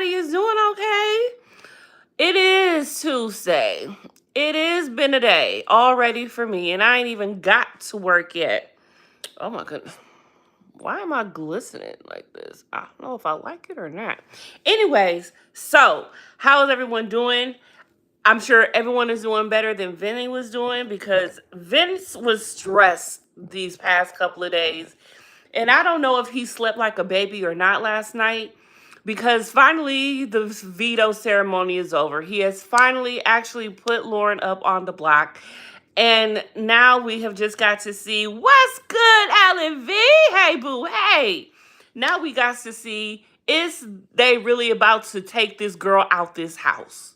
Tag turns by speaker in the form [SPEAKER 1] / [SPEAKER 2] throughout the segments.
[SPEAKER 1] everybody is doing okay. It is Tuesday. It has been a day already for me, and I ain't even got to work yet. Oh my goodness. Why am I glistening like this? I don't know if I like it or not. Anyways, so how is everyone doing? I'm sure everyone is doing better than Vinny was doing because Vince was stressed these past couple of days. And I don't know if he slept like a baby or not last night because finally the veto ceremony is over. He has finally actually put Lauren up on the block. And now we have just got to see what's good, Alan V. Hey, boo, hey. Now we got to see, is they really about to take this girl out this house?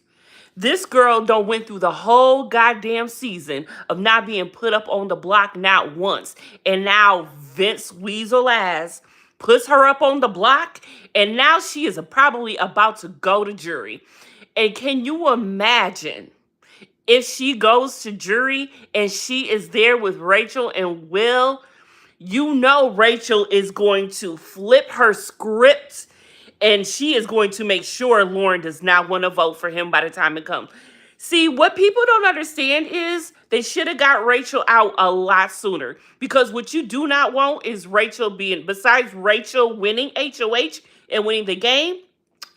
[SPEAKER 1] This girl don't went through the whole goddamn season of not being put up on the block not once. And now Vince Weasel ass puts her up on the block, and now she is probably about to go to jury. And can you imagine if she goes to jury and she is there with Rachel and Will? You know Rachel is going to flip her script and she is going to make sure Lauren does not want to vote for him by the time it comes. See, what people don't understand is they should have got Rachel out a lot sooner. Because what you do not want is Rachel being, besides Rachel winning HOH and winning the game,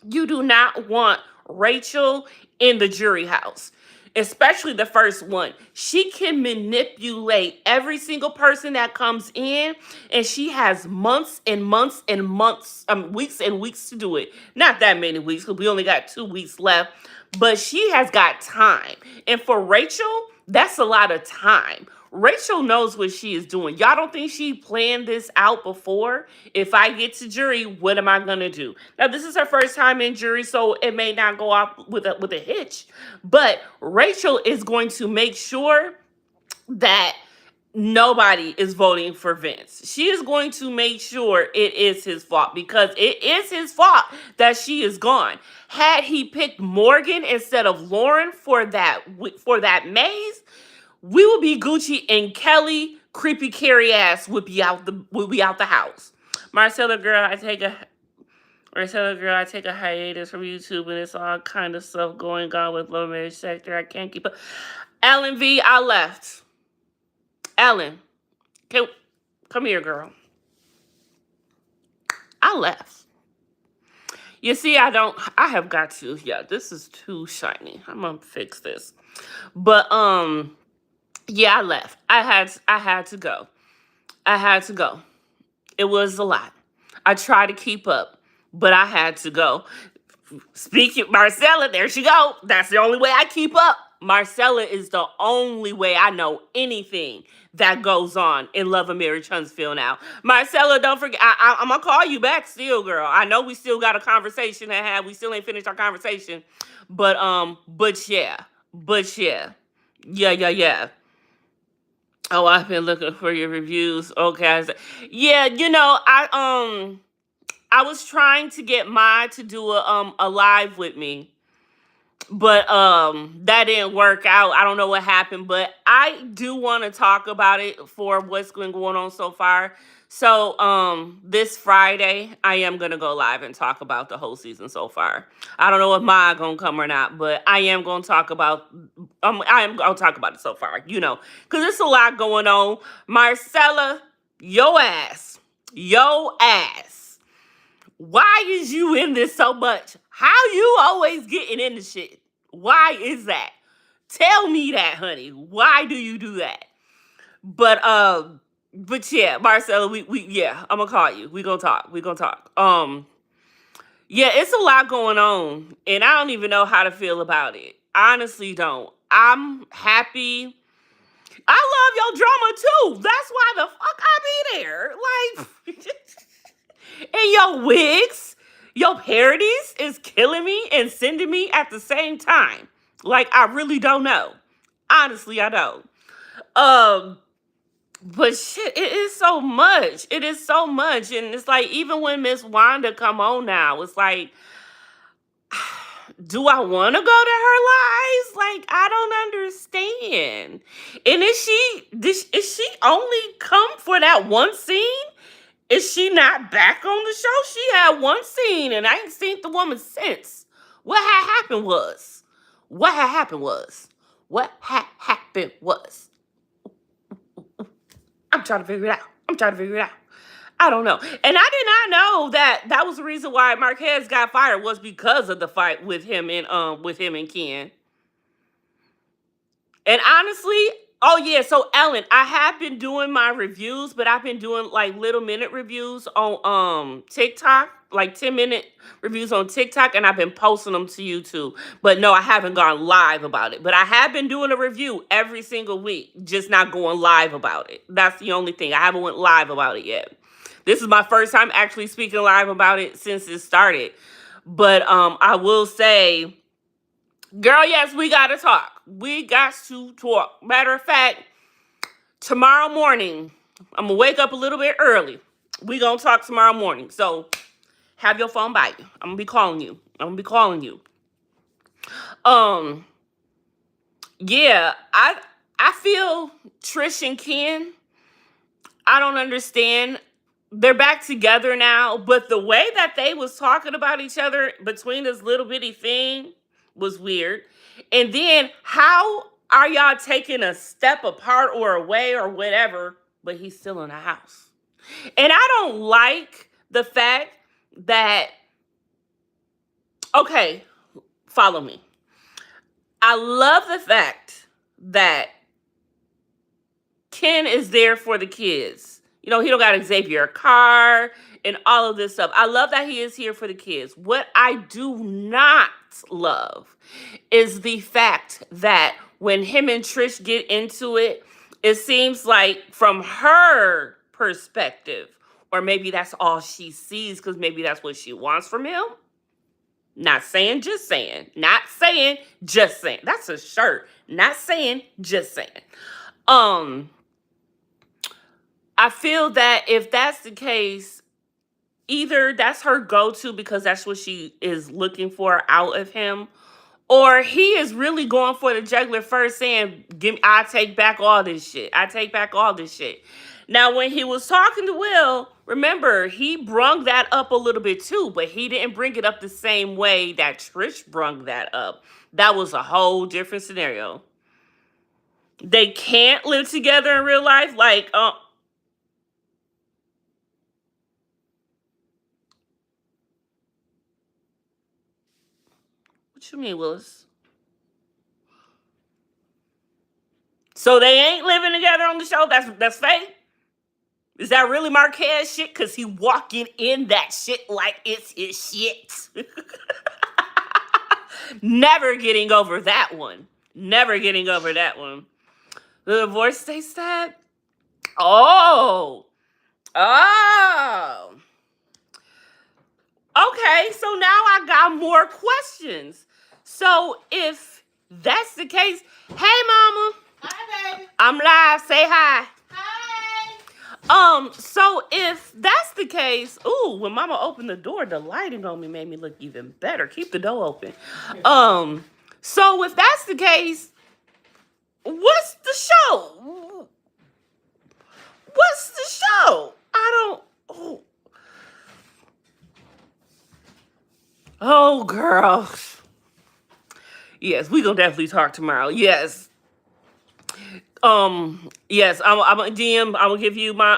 [SPEAKER 1] you do not want Rachel in the jury house, especially the first one. She can manipulate every single person that comes in, and she has months and months and months, weeks and weeks to do it. Not that many weeks, because we only got 2 weeks left, but she has got time. And for Rachel, that's a lot of time. Rachel knows what she is doing. Y'all don't think she planned this out before? If I get to jury, what am I gonna do? Now, this is her first time in jury, so it may not go off with a hitch. But Rachel is going to make sure that nobody is voting for Vince. She is going to make sure it is his fault because it is his fault that she is gone. Had he picked Morgan instead of Lauren for that maze, we would be Gucci, and Kelly, creepy Carrie ass would be out the house. Marcella girl, I take a hiatus from YouTube, and it's all kind of stuff going on with low marriage sector. I can't keep up. Ellen V, I left. Ellen, come here, girl. I left. You see, I have got to. Yeah, this is too shiny. I'm gonna fix this. But yeah, I left. I had to go. I had to go. It was a lot. I tried to keep up, but I had to go. Speaking Marcella, there she go. That's the only way I keep up. Marcella is the only way I know anything that goes on in Love and Marriage Huntsville now. Marcella, don't forget, I'm going to call you back still, girl. I know we still got a conversation to have. We still ain't finished our conversation. But yeah. Yeah. Oh, I've been looking for your reviews. Okay. Yeah, I was trying to get Mai to do a live with me, but that didn't work out. I don't know what happened, but I do want to talk about it for what's been going on so far. So this Friday I am gonna go live and talk about the whole season so far. I don't know if Mai gonna come or not, but I am gonna talk about it so far, because there's a lot going on. Marcella, yo ass. Why is you in this so much? How you always getting into shit? Why is that? Tell me that, honey. Why do you do that? But yeah, Marcella, I'm gonna call you. We gonna talk. Yeah, it's a lot going on, and I don't even know how to feel about it. Honestly, don't. I'm happy. I love your drama too. That's why the fuck I be there. Like, and your wigs, your parodies is killing me and sending me at the same time. Like, I really don't know. Honestly, I don't. But shit, it is so much. And it's like, even when Miss Wanda come on now, it's like, do I want to go to her lives? Like, I don't understand. And is she only come for that one scene? Is she not back on the show? She had one scene and I ain't seen the woman since. What had happened was, what had happened was, what had happened was, I'm trying to figure it out. I'm trying to figure it out. I don't know. And I did not know that that was the reason why Marquez got fired was because of the fight with him and Ken. And honestly, oh yeah, so Ellen, I have been doing my reviews, but I've been doing like little minute reviews on TikTok, like 10-minute reviews on TikTok, and I've been posting them to YouTube. But no, I haven't gone live about it. But I have been doing a review every single week, just not going live about it. That's the only thing. I haven't went live about it yet. This is my first time actually speaking live about it since it started. But I will say, girl, yes, we got to talk. We got to talk. Matter of fact, tomorrow morning, I'm going to wake up a little bit early. We going to talk tomorrow morning. So have your phone by you. I'm going to be calling you. Yeah, I feel Trish and Ken, I don't understand. They're back together now, but the way that they was talking about each other between this little bitty thing was weird. And then how are y'all taking a step apart or away or whatever, but he's still in the house? And I don't like the fact that, okay, follow me. I love the fact that Ken is there for the kids. You know, he don't got Xavier a car and all of this stuff. I love that he is here for the kids. What I do not love is the fact that when him and Trish get into it, it seems like from her perspective, or maybe that's all she sees because maybe that's what she wants from him. Not saying, just saying. Not saying, just saying. That's a shirt. Not saying, just saying. I feel that if that's the case, either that's her go-to because that's what she is looking for out of him, or he is really going for the jugular first, saying, I take back all this shit. I take back all this shit. Now, when he was talking to Will, remember, he brung that up a little bit too, but he didn't bring it up the same way that Trish brung that up. That was a whole different scenario. They can't live together in real life. Like, what you mean, Willis? So they ain't living together on the show? That's fake? Is that really Marquez shit? Because he walking in that shit like it's his shit. Never getting over that one. Never getting over that one. The divorce they said? Oh. Oh. Okay, so now I got more questions. So if that's the case, hey mama.
[SPEAKER 2] Hi, baby.
[SPEAKER 1] I'm live. Say hi.
[SPEAKER 2] Hi.
[SPEAKER 1] So if that's the case, ooh, when mama opened the door, the lighting on me made me look even better. Keep the door open. So if that's the case, what's the show? What's the show? I don't. Oh, girl. Yes, we gonna definitely talk tomorrow. Yes. Yes, I'm a DM. I'm gonna give you my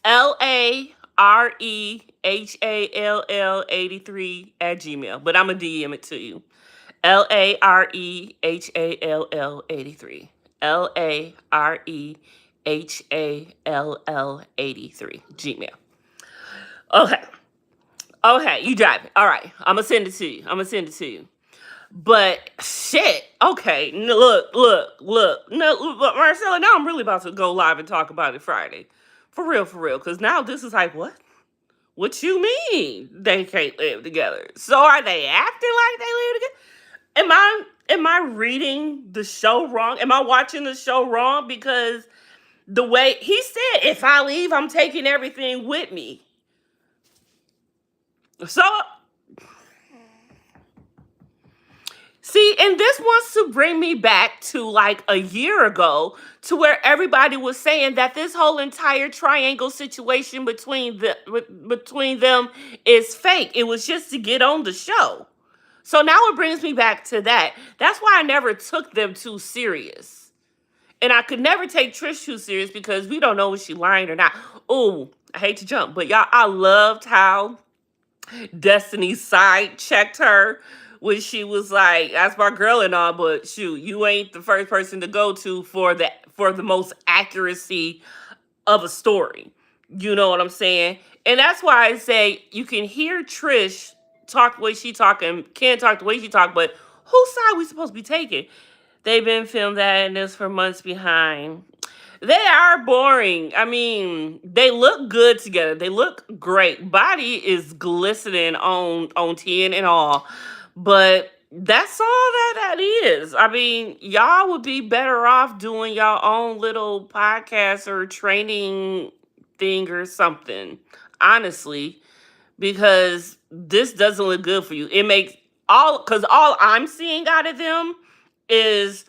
[SPEAKER 1] LAREHALL83 at Gmail, but I'm gonna DM it to you. LAREHALL83. LAREHALL83 Gmail. Okay. Okay, you drive it. All right. I'm gonna send it to you. But shit, okay. Look. No, but Marcella, now I'm really about to go live and talk about it Friday. For real. Because now this is like, what? What you mean they can't live together? So are they acting like they live together? Am I reading the show wrong? Am I watching the show wrong? Because the way he said, if I leave, I'm taking everything with me. So see, and And this wants to bring me back to like a year ago, to where everybody was saying that this whole entire triangle situation between them is fake. It was just to get on the show. So now it brings me back to that. That's why I never took them too serious. And I could never take Trish too serious because we don't know if she lying or not. Oh, I hate to jump, but y'all, I loved how Destiny side checked her when she was like, "That's my girl and all, but shoot, you ain't the first person to go to for the most accuracy of a story." You know what I'm saying? And that's why I say you can hear Trish talk the way she talk and can't talk the way she talk, but whose side we supposed to be taking? They've been filmed that and this for months behind. They are boring. I mean, they look good together. They look great. Body is glistening on 10 and all. But that's all that is. I mean, y'all would be better off doing y'all own little podcast or training thing or something. Honestly, because this doesn't look good for you. It makes all I'm seeing out of them is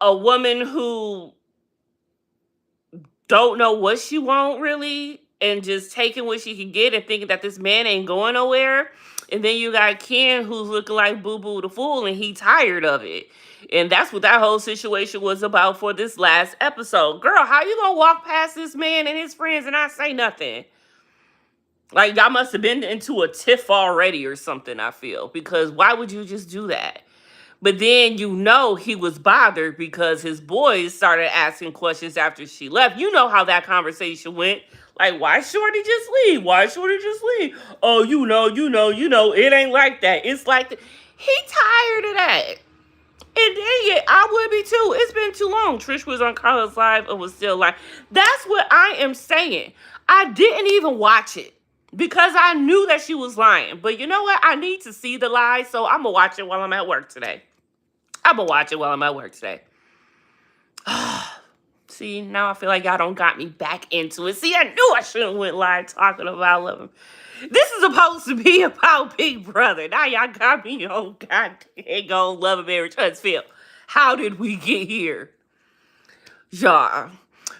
[SPEAKER 1] a woman who don't know what she want really and just taking what she can get and thinking that this man ain't going nowhere. And then you got Ken who's looking like Boo Boo the Fool and he tired of it. And that's what that whole situation was about for this last episode. Girl, how you gonna walk past this man and his friends and not say nothing? Like, y'all must have been into a tiff already or something, I feel. Because why would you just do that? But then you know he was bothered because his boys started asking questions after she left. You know how that conversation went. Like, why Shorty just leave? Why Shorty just leave? Oh, it ain't like that. It's like he tired of that. And then yeah, I would be too. It's been too long. Trish was on Carla's Live and was still like, that's what I am saying. I didn't even watch it because I knew that she was lying. But you know what? I need to see the lies, so I'm going to watch it while I'm at work today. See, now I feel like y'all don't got me back into it. See, I knew I shouldn't went live talking about Love. This is supposed to be about Big Brother. Now y'all got me on God dang on Love and Marriage Huntsville. How did we get here? Y'all.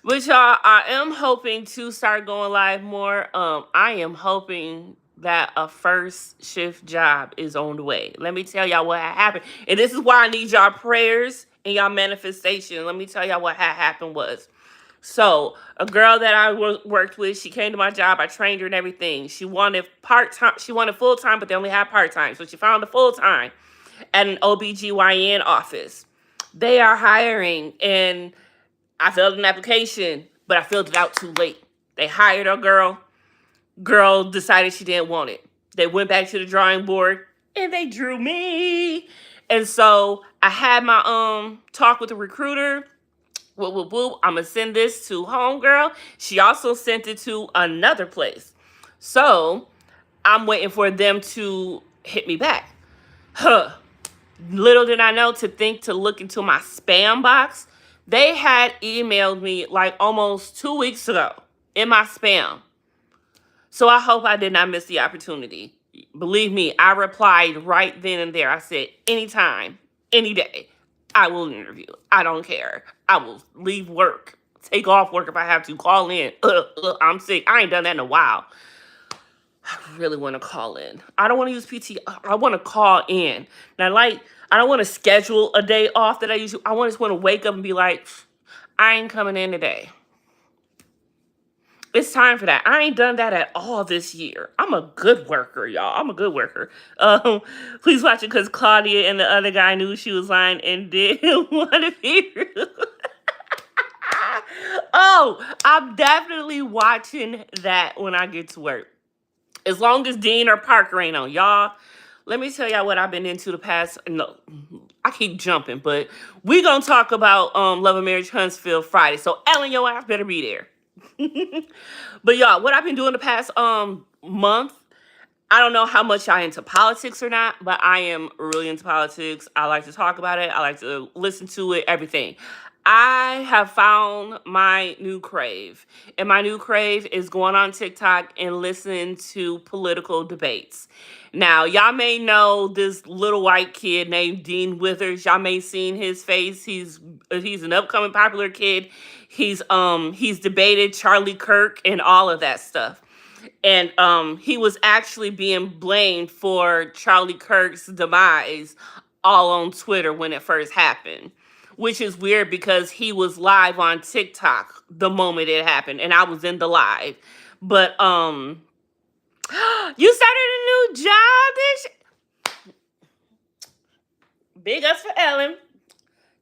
[SPEAKER 1] But y'all, I am hoping to start going live more. I am hoping that a first shift job is on the way. Let me tell y'all what happened. And this is why I need y'all prayers and y'all manifestation. Let me tell y'all what happened was. So, a girl that I worked with, she came to my job. I trained her and everything. She wanted part-time. She wanted full-time, but they only had part-time. So, she found a full-time at an OBGYN office. They are hiring, and I filled an application, but I filled it out too late. They hired a girl. Girl decided she didn't want it. They went back to the drawing board and they drew me. And so I had my talk with the recruiter. I'm gonna send this to homegirl. She also sent it to another place. So I'm waiting for them to hit me back. Little did I know to look into my spam box. They had emailed me like almost 2 weeks ago in my spam. So I hope I did not miss the opportunity. Believe me, I replied right then and there. I said, anytime, any day, I will interview. I don't care. I will leave work, take off work if I have to, call in. I'm sick. I ain't done that in a while. I really want to call in. I don't want to use PT. I want to call in. Now, I don't want to schedule a day off that I usually. I just want to wake up and be like, I ain't coming in today. It's time for that. I ain't done that at all this year. I'm a good worker, y'all. I'm a good worker. Please watch it because Claudia and the other guy knew she was lying and didn't want to be rude. Oh, I'm definitely watching that when I get to work. As long as Dean or Parker ain't on. Y'all, let me tell y'all what I've been into the past. No, I keep jumping, but we gonna talk about Love and Marriage Huntsville Friday. So Ellen, your ass better be there. But y'all, what I've been doing the past month, I don't know how much I into politics or not, but I am really into politics. I like to talk about it. I like to listen to it, everything. I have found my new crave. And my new crave is going on TikTok and listening to political debates. Now, y'all may know this little white kid named Dean Withers. Y'all may seen his face. He's an upcoming popular kid. He's debated Charlie Kirk and all of that stuff. And he was actually being blamed for Charlie Kirk's demise all on Twitter when it first happened, which is weird because he was live on TikTok the moment it happened, and I was in the live. But you started a new job big ups for Ellen.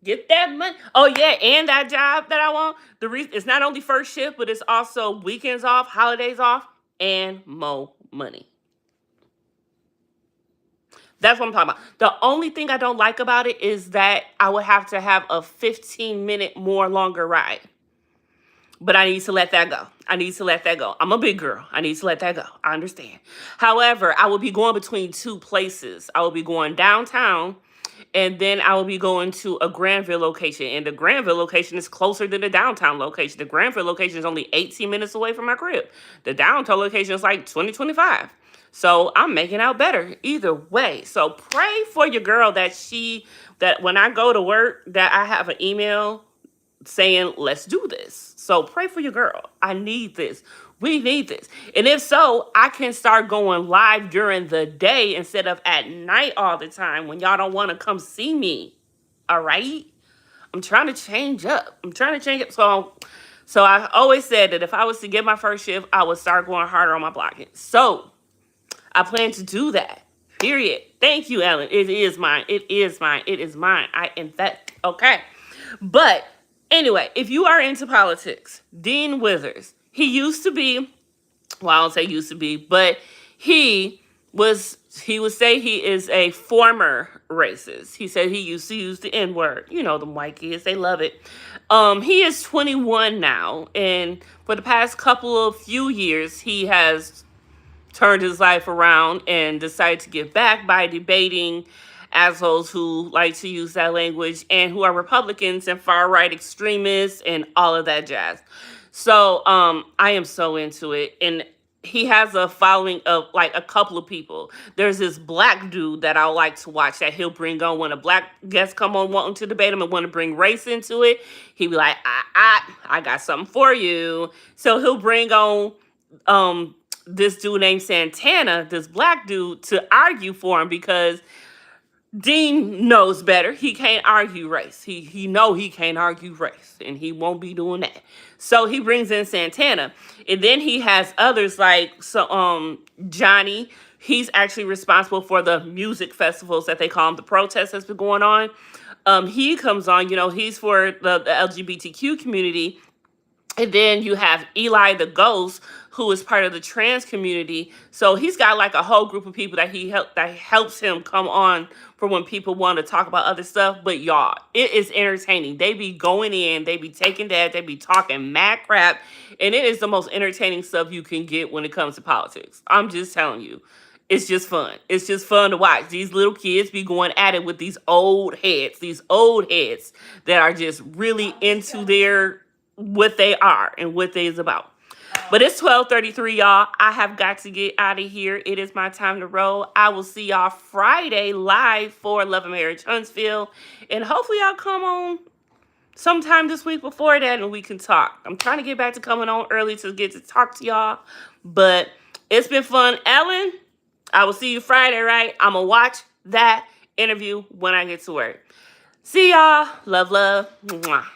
[SPEAKER 1] Get that money. Oh yeah, and that job that I want. The reason it's not only first shift, but it's also weekends off, holidays off, and more money. That's what I'm talking about. The only thing I don't like about it is that I would have to have a 15-minute more longer ride. But I need to let that go. I need to let that go. I'm a big girl. I need to let that go. I understand. However, I will be going between two places. I will be going downtown, and then I will be going to a Granville location. And the Granville location is closer than the downtown location. The Granville location is only 18 minutes away from my crib. The downtown location is like 20-25. So I'm making out better either way. So pray for your girl that when I go to work, that I have an email saying, let's do this. So pray for your girl. I need this. We need this. And if so, I can start going live during the day instead of at night all the time when y'all don't want to come see me. All right? I'm trying to change up. So I always said that if I was to get my first shift, I would start going harder on my blocking. So I plan to do that. Period. Thank you, Ellen. It is mine. It is mine. It is mine. I invest. Okay. But anyway, if you are into politics, Dean Withers, he used to be, well, I don't say used to be, but he would say he is a former racist. He said he used to use the N-word. You know, them white kids, they love it. He is 21 now, and for the past few years, he has turned his life around and decided to give back by debating assholes who like to use that language and who are Republicans and far-right extremists and all of that jazz. So I am so into it. And he has a following of like a couple of people. There's this black dude that I like to watch that he'll bring on when a black guest come on wanting to debate him and want to bring race into it. He'll be like, I got something for you. So he'll bring on this dude named Santana, this black dude, to argue for him because Dean knows better. He can't argue race. He know he can't argue race, and he won't be doing that. So he brings in Santana, and then he has others like Johnny. He's actually responsible for the music festivals that they call them, the protests that's been going on. He comes on. He's for the LGBTQ community. And then you have Eli the Ghost, who is part of the trans community. So he's got like a whole group of people that helps him come on for when people want to talk about other stuff. But y'all, it is entertaining. They be going in, they be taking that, they be talking mad crap, and it is the most entertaining stuff you can get when it comes to politics. I'm just telling you. It's just fun. It's just fun to watch. These little kids be going at it with these old heads that are just really into what they are and what they is about. But it's 12:33, y'all. I have got to get out of here. It is my time to roll. I will see y'all Friday live for Love and Marriage Huntsville. And hopefully y'all come on sometime this week before that and we can talk. I'm trying to get back to coming on early to get to talk to y'all. But it's been fun. Ellen, I will see you Friday, right? I'm going to watch that interview when I get to work. See y'all. Love, love. Mwah.